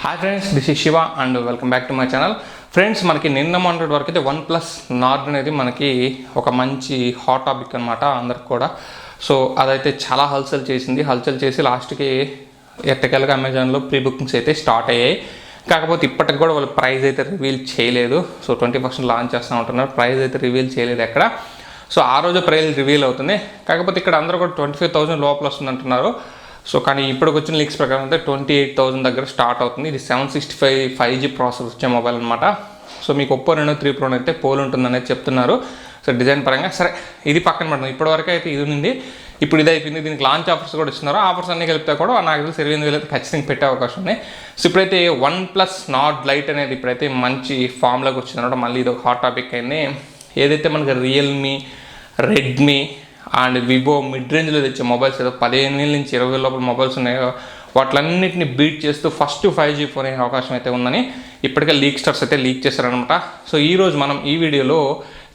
Hi friends, this is Shiva and welcome back to my channel. Friends, మనకి నిన్న మొన్నటి వరకు అయితే OnePlus NORD అనేది మనకి ఒక మంచి హాట్ టాపిక్ అనమాట అందరికి కూడా. సో అదైతే చాలా హల్చల్ చేసి లాస్ట్కి ఎట్టకెళ్ళగా అమెజాన్లో ప్రీ బుకింగ్స్ అయితే స్టార్ట్ అయ్యాయి. కాకపోతే ఇప్పటికి కూడా వాళ్ళు ప్రైస్ అయితే రివీల్ చేయలేదు. సో 20% లాంచ్ చేస్తూ ఉంటున్నారు, ప్రైస్ అయితే రివీల్ చేయలేదు ఎక్కడ. సో ఆ రోజు ప్రైస్ రివీల్ అవుతుంది. కాకపోతే ఇక్కడ అందరూ కూడా 25,000 లోపల వస్తుంది అంటున్నారు. సో కానీ ఇప్పటికి వచ్చిన లీక్స్ ప్రకారం అయితే 28,000 దగ్గర స్టార్ట్ అవుతుంది. ఇది 765 5G ప్రాసెస్ వచ్చే మొబైల్ అనమాట. సో మీకు Oppo Reno 3 Pro అయితే పోల్ ఉంటుందనేది చెప్తున్నారు. సో డిజైన్ పరంగా సరే ఇది పక్కన పడుతుంది. ఇప్పటివరకు అయితే ఇది ఉంది, ఇప్పుడు ఇది అయిపోయింది. దీనికి లాంచ్ ఆఫర్స్ కూడా ఇస్తున్నారు. ఆఫర్స్ అన్నీ కలిపితే కూడా నాకు తెలిసి 28,000 అయితే ఖచ్చితంగా పెట్టే అవకాశం ఉంది. సో ఇప్పుడైతే OnePlus NORD LITE అనేది ఇప్పుడైతే మంచి ఫామ్లోకి వచ్చిందనమాట. మళ్ళీ ఇది ఒక హాట్ టాపిక్ అయింది. ఏదైతే మనకి Realme, Redmi and Vivo mid రేంజ్లో తెచ్చే మొబైల్స్ ఏదో 15,000 నుంచి 20,000 లోపల మొబైల్స్ ఉన్నాయో వాటిలన్నింటినీ బీట్ చేస్తూ ఫస్ట్ 5G ఫోన్ అయ్యే అవకాశం అయితే ఉందని ఇప్పటికే లీక్ స్టార్స్ అయితే లీక్ చేశారనమాట. సో ఈరోజు మనం ఈ వీడియోలో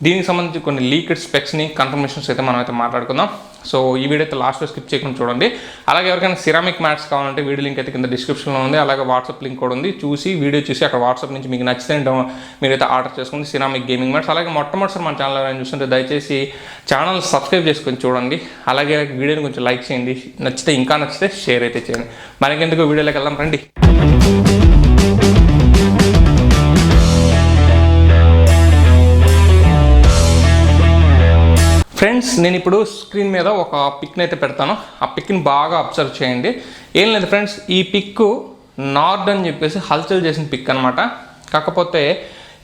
దీనికి సంబంధించి కొన్ని లీక్డ్ స్పెక్స్ని కన్ఫర్మేషన్స్ అయితే మనం అయితే మాట్లాడుకుందాం. సో ఈ వీడియో అయితే లాస్ట్లో స్కిప్ చేయకుండా చూడండి. అలాగే ఎవరికైనా సిరామిక్ మ్యాట్స్ కావాలంటే వీడియో లింక్ అయితే కింద డిస్క్రిప్షన్లో ఉంది. అలాగే వాట్సాప్ లింక్ కూడా ఉంది. వీడియో చూసి అక్కడ వాట్సాప్ నుంచి మీకు నచ్చితే మీరైతే ఆర్డర్ చేసుకోండి సిరామిక్ గేమింగ్ మ్యాట్స్. అలాగే మొట్టమొదటిసారి మన ఛానల్ ఎవరైనా చూస్తుంటే దయచేసి ఛానల్ సబ్స్క్రైబ్ చేసుకొని చూడండి. అలాగే వీడియోని కొంచెం లైక్ చేయండి, ఇంకా నచ్చితే షేర్ అయితే చేయండి. మనకెందుకు వీడియోలోకి వెళ్దాం రండి. ఫ్రెండ్స్, నేను ఇప్పుడు స్క్రీన్ మీద ఒక పిక్ని అయితే పెడతాను. ఆ పిక్ని బాగా అబ్జర్వ్ చేయండి. ఏం లేదు ఫ్రెండ్స్, ఈ పిక్ NORD అని చెప్పేసి హల్చల్ చేసిన పిక్ అనమాట. కాకపోతే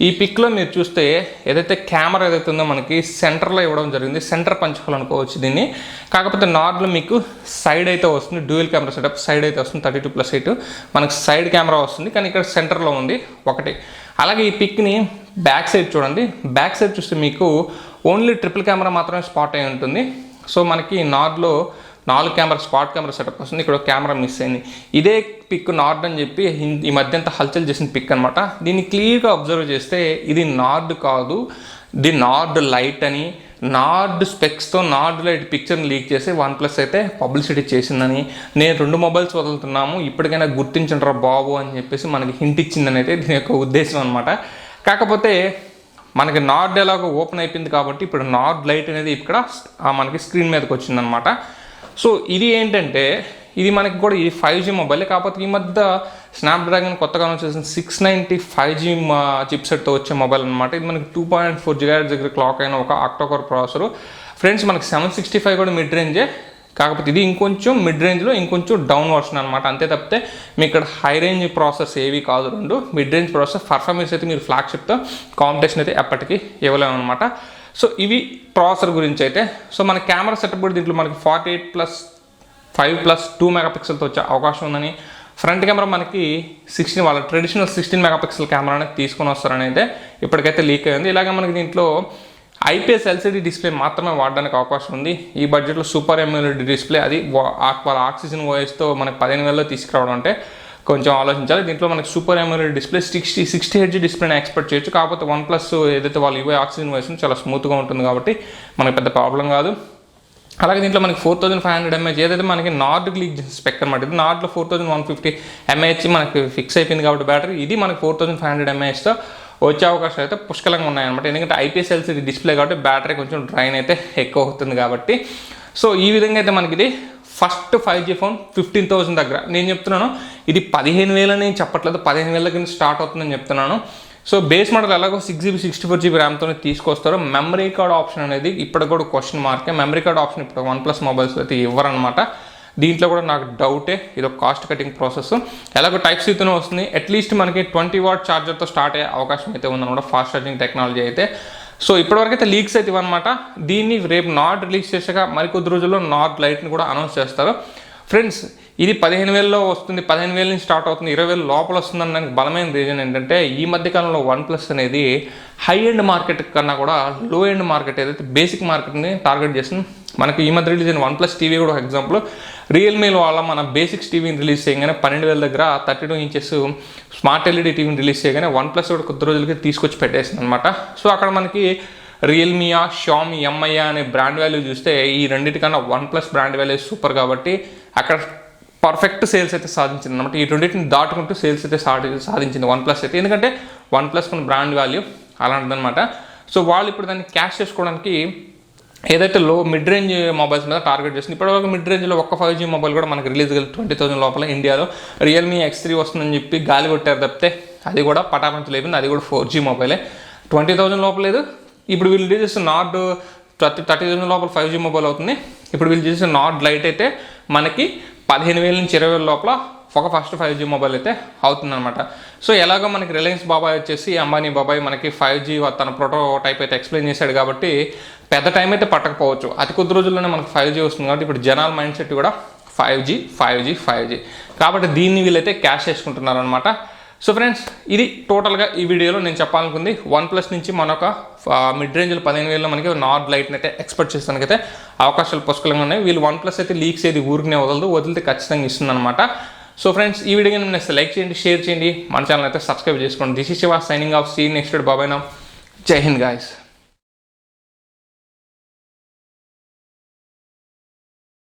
ఈ పిక్లో మీరు చూస్తే ఏదైతే కెమెరా ఏదైతే ఉందో మనకి సెంటర్లో ఇవ్వడం జరిగింది. సెంటర్ పంచుకోవాలి అనుకోవచ్చు దీన్ని. కాకపోతే NORDలో మీకు సైడ్ అయితే వస్తుంది, డ్యూయల్ కెమెరా సెటప్ సైడ్ అయితే వస్తుంది. 32+8 మనకి సైడ్ కెమెరా వస్తుంది, కానీ ఇక్కడ సెంటర్లో ఉంది ఒకటి. అలాగే ఈ పిక్ని బ్యాక్ సైడ్ చూడండి. బ్యాక్ సైడ్ చూస్తే మీకు ఓన్లీ ట్రిపుల్ కెమెరా మాత్రమే స్పాట్ అయి ఉంటుంది. సో మనకి NORDలో 4 కెమెరా స్పాట్ కెమెరా సెటప్ వస్తుంది. ఇక్కడ కెమెరా మిస్ అయింది. ఇదే పిక్ NORD అని చెప్పి ఈ మధ్య అంతా హల్చల్ చేసిన పిక్ అనమాట. దీన్ని క్లియర్గా అబ్జర్వ్ చేస్తే ఇది NORD కాదు, ఇది NORD LITE అని NORD స్పెక్స్తో NORD LITE పిక్చర్ని లీక్ చేసి OnePlus అయితే పబ్లిసిటీ చేసిందని, నేను 2 మొబైల్స్ వదులుతున్నాము ఇప్పటికైనా గుర్తించండిరా బాబు అని చెప్పేసి మనకి హింట్ ఇచ్చిందని అయితే దీని యొక్క ఉద్దేశం అనమాట. కాకపోతే మనకి NORD ఎలాగో ఓపెన్ అయిపోయింది కాబట్టి ఇప్పుడు NORD LITE అనేది ఇక్కడ మనకి స్క్రీన్ మీదకి వచ్చిందనమాట. సో ఇది ఏంటంటే ఇది మనకి కూడా ఇది 5G మొబైల్. కాకపోతే ఈ మధ్య స్నాప్డ్రాగన్ కొత్తగా వచ్చేసిన 690 5G చిప్సెట్తో వచ్చే మొబైల్ అనమాట. ఇది మనకి 2.4 GHz దగ్గర క్లాక్ అయిన ఒక ఆక్టోకోర్ ప్రాసెసర్. ఫ్రెండ్స్, మనకి 765 కూడా మిడ్ రేంజే. కాకపోతే ఇది ఇంకొంచెం మిడ్ రేంజ్లో ఇంకొంచెం డౌన్ వర్షన్ అనమాట. అంతే తప్పితే మీకు ఇక్కడ హై రేంజ్ ప్రాసెస్ ఏవి కాదు, రెండు మిడ్ రేంజ్ ప్రాసెస్. పర్ఫార్మెన్స్ అయితే మీరు ఫ్లాగ్షిప్తో కాంపిటీషన్ అయితే ఎప్పటికీ ఇవ్వలేము అనమాట. సో ఇవి ప్రాసెసర్ గురించి అయితే. సో మన కెమెరా సెటప్ కూడా దీంట్లో మనకి 48+5+2 మెగాపిక్సెల్తో వచ్చే అవకాశం ఉందని, ఫ్రంట్ కెమెరా మనకి 16 వాళ్ళ ట్రెడిషనల్ 16 మెగాపిక్సెల్ కెమెరా అనేది తీసుకొని వస్తారని అయితే ఇప్పటికైతే లీక్ అయింది. ఇలాగే మనకి దీంట్లో IPS LCD డిస్ప్లే మాత్రమే వాడడానికి అవకాశం ఉంది. ఈ బడ్జెట్లో సూపర్ AMOLED డిస్ప్లే అది వాళ్ళ ఆక్సిజన్ ఓఎస్తో మనకి 15,000లో తీసుకురావడం అంటే కొంచెం ఆలోచించాలి. దీంట్లో మనకి సూపర్ AMOLED డిస్ప్లే 60 Hz డిస్ప్లేని ఎక్స్పెక్ట్ చేయొచ్చు. కాకపోతే OnePlus ఏదైతే వాళ్ళు ఇవే ఆక్సిజన్ ఓఎస్ చాలా స్మూత్గా ఉంటుంది కాబట్టి మనకి పెద్ద ప్రాబ్లం కాదు. అలాగే దీంట్లో మనకి 4500 mAh ఏదైతే మనకి NORDకి లీక్ స్పెక్ అనమాట. ఇది NORDలో 4150 mAh మనకి ఫిక్స్ అయిపోయింది కాబట్టి బ్యాటరీ ఇది మనకి 4500 mAhతో వచ్చే అవకాశాలు అయితే పుష్కలంగా ఉన్నాయన్నమాట. ఎందుకంటే IPS LCD డిస్ప్లే కాబట్టి బ్యాటరీ కొంచెం డ్రైన్ అయితే ఎక్కువ అవుతుంది కాబట్టి. సో ఈ విధంగా అయితే మనకి ఇది ఫస్ట్ 5G ఫోన్ 15,000 దగ్గర. నేను చెప్తున్నాను ఇది 15,000 అని చెప్పట్లేదు, 15,000 దగ్గర స్టార్ట్ అవుతుందని చెప్తున్నాను. సో బేస్ మోడల్ ఎలాగో 6GB 64GB ర్యామ్తోనే తీసుకొస్తారు. మెమరీ కార్డ్ ఆప్షన్ అనేది ఇప్పుడు కూడా క్వశ్చన్ మార్కే. మెమరీ కార్డ్ ఆప్షన్ ఇప్పుడు OnePlus మొబైల్స్ అయితే ఇవ్వరనమాట. దీంట్లో కూడా నాకు డౌటే, ఇది ఒక కాస్ట్ కటింగ్ ప్రాసెస్. ఎలాగో Type-Cతోనే వస్తుంది. అట్లీస్ట్ మనకి 20W ఛార్జర్తో స్టార్ట్ అయ్యే అవకాశం అయితే ఉందన్నమాట, ఫాస్ట్ ఛార్జింగ్ టెక్నాలజీ అయితే. సో ఇప్పటివరకు అయితే లీక్స్ అయితే ఇవన్నమాట. దీన్ని రేపు NORD రిలీజ్ చేసాక మరికొద్ది రోజుల్లో NORD LITEని కూడా అనౌన్స్ చేస్తారు. ఫ్రెండ్స్, ఇది 15,000లో వస్తుంది, 15,000 నుంచి స్టార్ట్ అవుతుంది, 20,000 లోపల వస్తుందని దానికి బలమైన రీజన్ ఏంటంటే ఈ మధ్యకాలంలో OnePlus అనేది హై ఎండ్ మార్కెట్ కన్నా కూడా లో ఎండ్ మార్కెట్ ఏదైతే బేసిక్ మార్కెట్ని టార్గెట్ చేస్తుంది. మనకి ఈ మధ్య రిలీజ్ అయిన OnePlus టీవీ కూడా ఒక ఎగ్జాంపుల్. Realmeలో వాళ్ళ మన బేసిక్స్ టీవీని రిలీజ్ చేయగానే 12,000 దగ్గర 32 ఇంచెస్ స్మార్ట్ LED టీవీని రిలీజ్ చేయగానే OnePlus కూడా కొద్ది రోజులకి తీసుకొచ్చి పెట్టేసింది అనమాట. సో అక్కడ మనకి Realme, Xiaomi, MI అనే బ్రాండ్ వాల్యూ చూస్తే ఈ రెండింటికన్నా OnePlus బ్రాండ్ వాల్యూ సూపర్ కాబట్టి అక్కడ పర్ఫెక్ట్ సేల్స్ అయితే సాధించింది అనమాట. ఈ రెండింటిని దాటుకుంటూ సేల్స్ అయితే సాధించింది OnePlus అయితే. ఎందుకంటే OnePlus కొన్ని బ్రాండ్ వాల్యూ అలాంటిదన్నమాట. సో వాళ్ళు ఇప్పుడు దాన్ని క్యాష్ చేసుకోవడానికి ఏదైతే మిడ్ రేంజ్ మొబైల్స్ మీద టార్గెట్ చేస్తుంది. ఇప్పటివరకు మిడ్ రేంజ్లో ఒక్క 5G మొబైల్ కూడా మనకి రిలీజ్ కాలేదు 20,000 లోపల ఇండియాలో. Realme X2 వస్తుందని చెప్పి గాలి కొట్టారు తప్పితే అది కూడా పటాపంచు లేపింది, అది కూడా 4G మొబైలే. 20,000 లోపల లేదు. ఇప్పుడు వీళ్ళు రిలీజ్ చేసిన నార్డ్ 30,000 లోపల 5G మొబైల్ అవుతుంది. ఇప్పుడు వీళ్ళు చేసిన నార్డ్ లైట్ అయితే మనకి 15,000 నుంచి 20,000 లోపల ఒక ఫస్ట్ 5G మొబైల్ అయితే అవుతుందన్నమాట. సో ఎలాగో మనకి రిలయన్స్ బాబాయ్ వచ్చేసి అంబానీ బాబాయ్ మనకి 5G తన ప్రోటో టైప్ అయితే ఎక్స్ప్లెయిన్ చేశాడు కాబట్టి పెద్ద టైం అయితే పట్టకపోవచ్చు. అతి కొద్ది రోజుల్లోనే మనకి 5G వస్తుంది కాబట్టి ఇప్పుడు జనాల మైండ్ సెట్ కూడా 5G కాబట్టి దీన్ని వీళ్ళైతే క్యాష్ చేసుకుంటున్నారు అనమాట. సో ఫ్రెండ్స్, ఇది టోటల్గా ఈ వీడియోలో నేను చెప్పాలనుకుంది. OnePlus నుంచి మనొక మిడ్ రేంజ్లో 15,000లో మనకి నార్డ్ లైట్ని అయితే ఎక్స్పెక్ట్ చేస్తానికైతే అవకాశాలు పుష్కలంగా ఉన్నాయి. వీళ్ళు OnePlus అయితే లీక్స్ ఏది ఊరికనే వదిలితే ఖచ్చితంగా ఇస్తుందన్నమాట. సో ఫ్రెండ్స్, ఈ వీడియో నేను లైక్ చేయండి, షేర్ చేయండి, మన ఛానల్ అయితే సబ్స్క్రైబ్ చేసుకోండి. This is Shiva signing off. See next బాబాయ్ నా. జై హింద్ గాయ్స్.